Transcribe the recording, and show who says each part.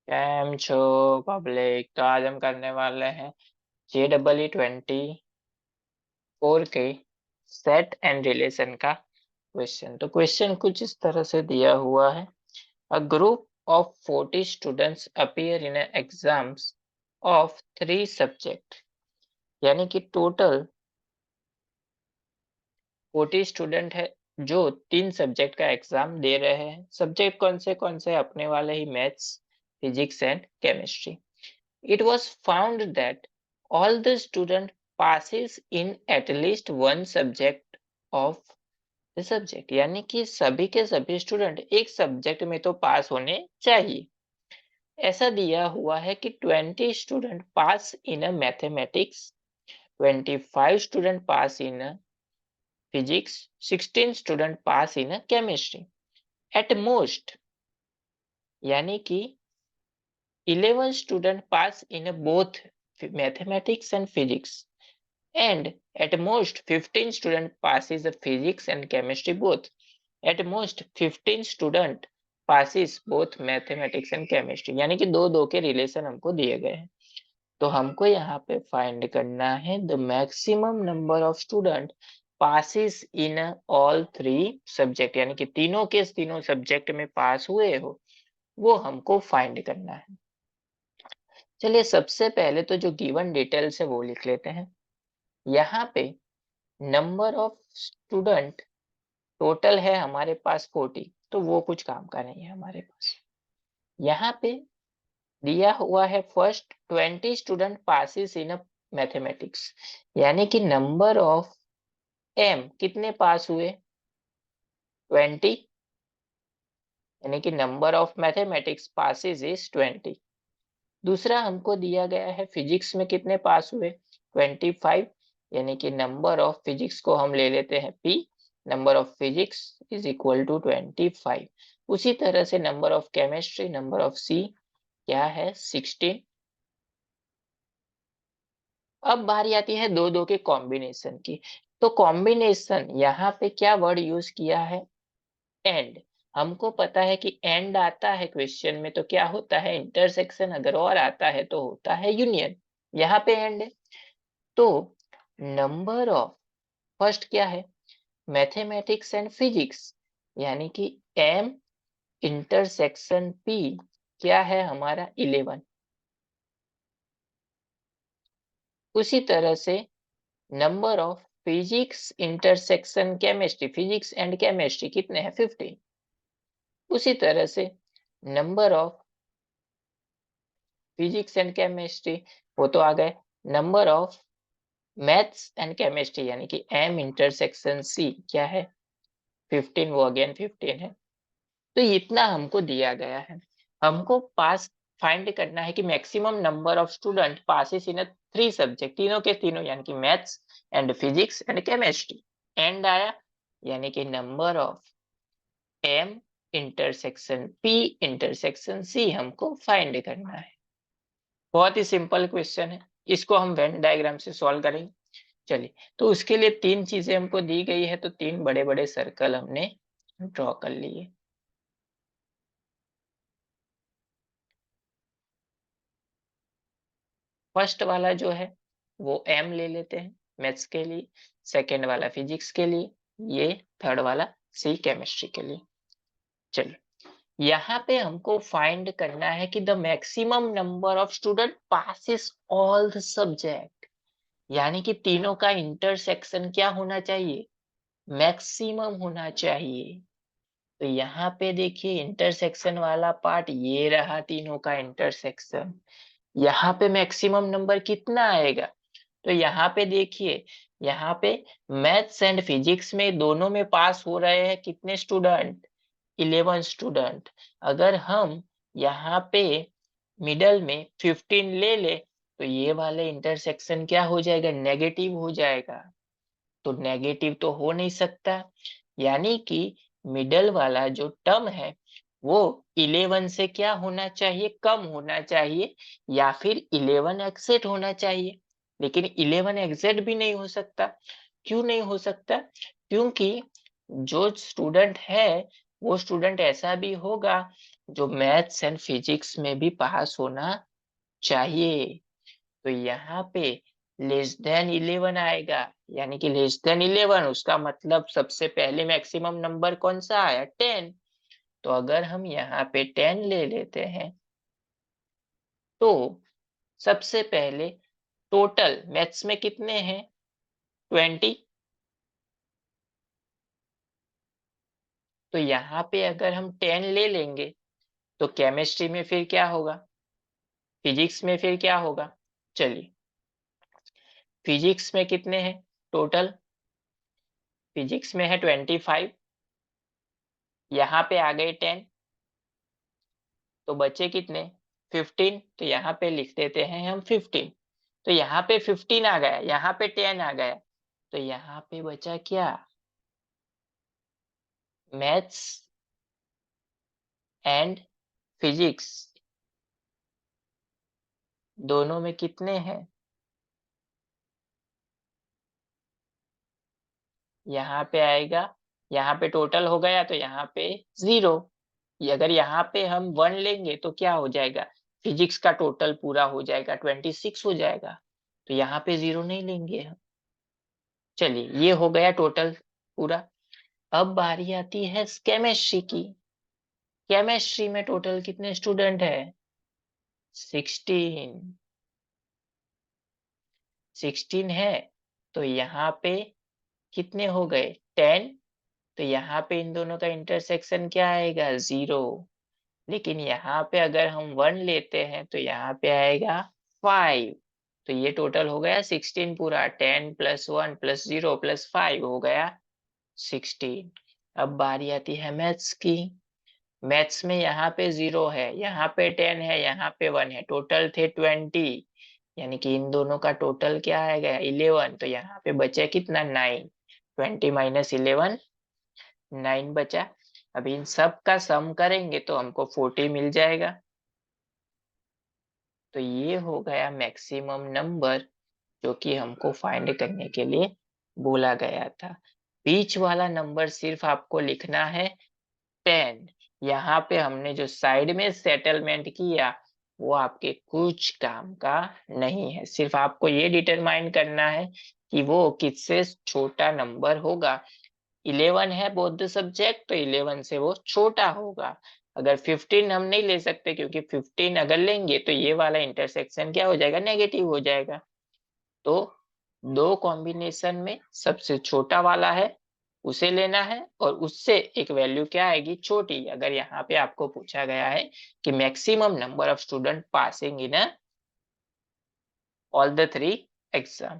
Speaker 1: Cam छो public. तो आज हम करने वाले हैं JEE 24 के सेट एंड रिलेशन का क्वेश्चन। तो क्वेश्चन कुछ इस तरह से दिया हुआ है। A group of 40 students appear in exams of 3 subject, यानी कि टोटल 40 स्टूडेंट है जो 3 सब्जेक्ट का एग्जाम दे रहे हैं। सब्जेक्ट कौन से अपने वाले ही maths, physics and chemistry. It was found that all the student passes in at least one subject of the subject, यानी कि सभी के सभी स्टूडेंट एक सब्जेक्ट में तो पास होने चाहिए। ऐसा दिया हुआ है कि 20 student pass in a mathematics, 25 student pass in a physics, 16 student pass in a chemistry. At most, यानी कि 11 student pass in both mathematics and physics, and at most 15 student passes the physics and chemistry both. At most 15 student passes both mathematics and chemistry, यानी कि दो दो के relation हमको दिए गए हैं। तो हमको यहाँ पे फाइंड करना है the maximum number of student passes in all 3 subject, यानी कि तीनों के तीनों सब्जेक्ट में पास हुए हो, वो हमको फाइंड करना है। चलिए सबसे पहले तो जो गिवन डिटेल्स है वो लिख लेते हैं। यहाँ पे नंबर ऑफ स्टूडेंट टोटल है हमारे पास 40, तो वो कुछ काम का नहीं है हमारे पास। यहाँ पे दिया हुआ है first 20 student passes in mathematics, यानी कि नंबर ऑफ एम कितने पास हुए 20, यानी कि number of mathematics passes is 20। दूसरा हमको दिया गया है फिजिक्स में कितने पास हुए 25, यानी कि नंबर ऑफ फिजिक्स को हम ले लेते हैं P, number of physics is equal to 25। उसी तरह से number of chemistry, number of C क्या है 16। अब बारी आती है दो दो के कॉम्बिनेशन की। तो कॉम्बिनेशन यहाँ पे क्या वर्ड यूज किया है एंड। हमको पता है कि एंड आता है क्वेश्चन में तो क्या होता है इंटरसेक्शन, अगर और आता है तो होता है यूनियन। यहाँ पे एंड है तो नंबर ऑफ फर्स्ट क्या है मैथमेटिक्स एंड फिजिक्स, यानी कि M इंटरसेक्शन P क्या है हमारा 11। उसी तरह से number of physics intersection chemistry, physics and chemistry कितने हैं 15। उसी तरह से number of physics and chemistry वो तो आ गए, number of maths and chemistry यानी कि M इंटरसेक्शन C क्या है 15, वो अगेन 15 है। तो इतना हमको दिया गया है। हमको पास फाइंड करना है कि maximum number of student passes in 3 subject, तीनों के तीनों यानी कि maths and physics and chemistry. And आया यानी कि number of M intersection P intersection C हमको फाइंड करना है। बहुत ही सिंपल क्वेश्चन है, इसको हम वेन डायग्राम से सॉल्व करेंगे। चलिए तो उसके लिए 3 चीजें हमको दी गई है, तो 3 बड़े बड़े सर्कल हमने ड्रॉ कर लिए। फर्स्ट वाला जो है वो M ले लेते हैं मैथ्स के लिए, सेकेंड वाला फिजिक्स के लिए, ये थर्ड वाला C केमिस्ट्री के लिए। चलिए यहाँ पे हमको फाइंड करना है कि the maximum number of student passes all the subject, यानी कि तीनों का इंटरसेक्शन क्या होना चाहिए मैक्सिमम होना चाहिए। तो यहाँ पे देखिए इंटरसेक्शन वाला पार्ट ये रहा, तीनों का इंटरसेक्शन। यहाँ पे मैक्सिमम नंबर कितना आएगा, तो यहाँ पे देखिए यहाँ पे मैथ्स एंड फिजिक्स में दोनों में पास हो रहे हैं कितने स्टूडेंट 11 स्टूडेंट। अगर हम यहाँ पे मिडल में 15 ले ले तो ये वाले इंटरसेक्शन क्या हो जाएगा नेगेटिव हो जाएगा, तो नेगेटिव तो हो नहीं सकता, यानी कि मिडल वाला जो टर्म है वो 11 से क्या होना चाहिए कम होना चाहिए, या फिर 11 एक्सेट होना चाहिए। लेकिन 11 एक्सेट भी नहीं हो सकता। क्यों नहीं हो सकता, क्योंकि जो स्टूडेंट है वो स्टूडेंट ऐसा भी होगा जो मैथ्स एंड फिजिक्स में भी पास होना चाहिए। तो यहाँ पे लेस देन 11 आएगा, यानी कि लेस देन 11 उसका मतलब सबसे पहले मैक्सिमम नंबर कौन सा आया, 10। तो अगर हम यहाँ पे 10 ले लेते हैं तो सबसे पहले टोटल मैथ्स में कितने हैं, 20। तो यहाँ पे अगर हम 10 ले लेंगे तो केमिस्ट्री में फिर क्या होगा, फिजिक्स में फिर क्या होगा। चलिए, फिजिक्स में कितने हैं टोटल, फिजिक्स में है 25, यहाँ पे आ गए 10, तो बचे कितने, 15। तो यहाँ पे लिख देते हैं हम 15। तो यहाँ पे 15 आ गया, यहाँ पे 10 आ गया, तो यहाँ पे बचा क्या, मैथ्स एंड फिजिक्स दोनों में कितने हैं, यहाँ पे आएगा, यहाँ पे टोटल हो गया तो यहाँ पे 0। अगर यहाँ पे हम 1 लेंगे तो क्या हो जाएगा, फिजिक्स का टोटल पूरा हो जाएगा, 26 हो जाएगा। तो यहाँ पे 0 नहीं लेंगे हम। चलिए, ये हो गया टोटल पूरा। अब बारी आती है केमिस्ट्री की। केमिस्ट्री में टोटल कितने स्टूडेंट है, 16। 16 है, तो यहाँ पे कितने हो गए, 10। तो यहाँ पे इन दोनों का इंटरसेक्शन क्या आएगा, 0। लेकिन यहाँ पे अगर हम 1 लेते हैं तो यहाँ पे आएगा 5। तो ये टोटल हो गया 16 पूरा, 10 प्लस 1 प्लस 0 प्लस 5 हो गया 16। अब बारी आती है मैथ्स की। मैथ्स में यहाँ पे 0 है, यहाँ पे 10 है, यहाँ पे 1 है, टोटल थे 20। यानी कि इन दोनों का टोटल क्या आएगा, 11। तो यहाँ पे बचा कितना, 9। 20 माइनस 11, 9 बचा। अभी इन सब का सम करेंगे तो हमको 40 मिल जाएगा। तो ये हो गया मैक्सिमम नंबर जो कि हमको फाइंड करने के लिए बोला गया था। बीच वाला नंबर सिर्फ आपको लिखना है 10। यहाँ पे हमने जो साइड में सेटलमेंट किया वो आपके कुछ काम का नहीं है, सिर्फ आपको ये डिटरमाइन करना है कि वो किससे छोटा नंबर होगा। 11 है बोथ द सब्जेक्ट, तो 11 से वो छोटा होगा। अगर 15 हम नहीं ले सकते, क्योंकि 15 अगर लेंगे तो ये वाला इंटरसेक्शन क्या हो जाएगा, नेगेटिव हो जाएगा। तो दो कॉम्बिनेशन में सबसे छोटा वाला है उसे लेना है, और उससे एक वैल्यू क्या आएगी, छोटी। अगर यहाँ पे आपको पूछा गया है कि maximum number of student passing in all the 3 exam,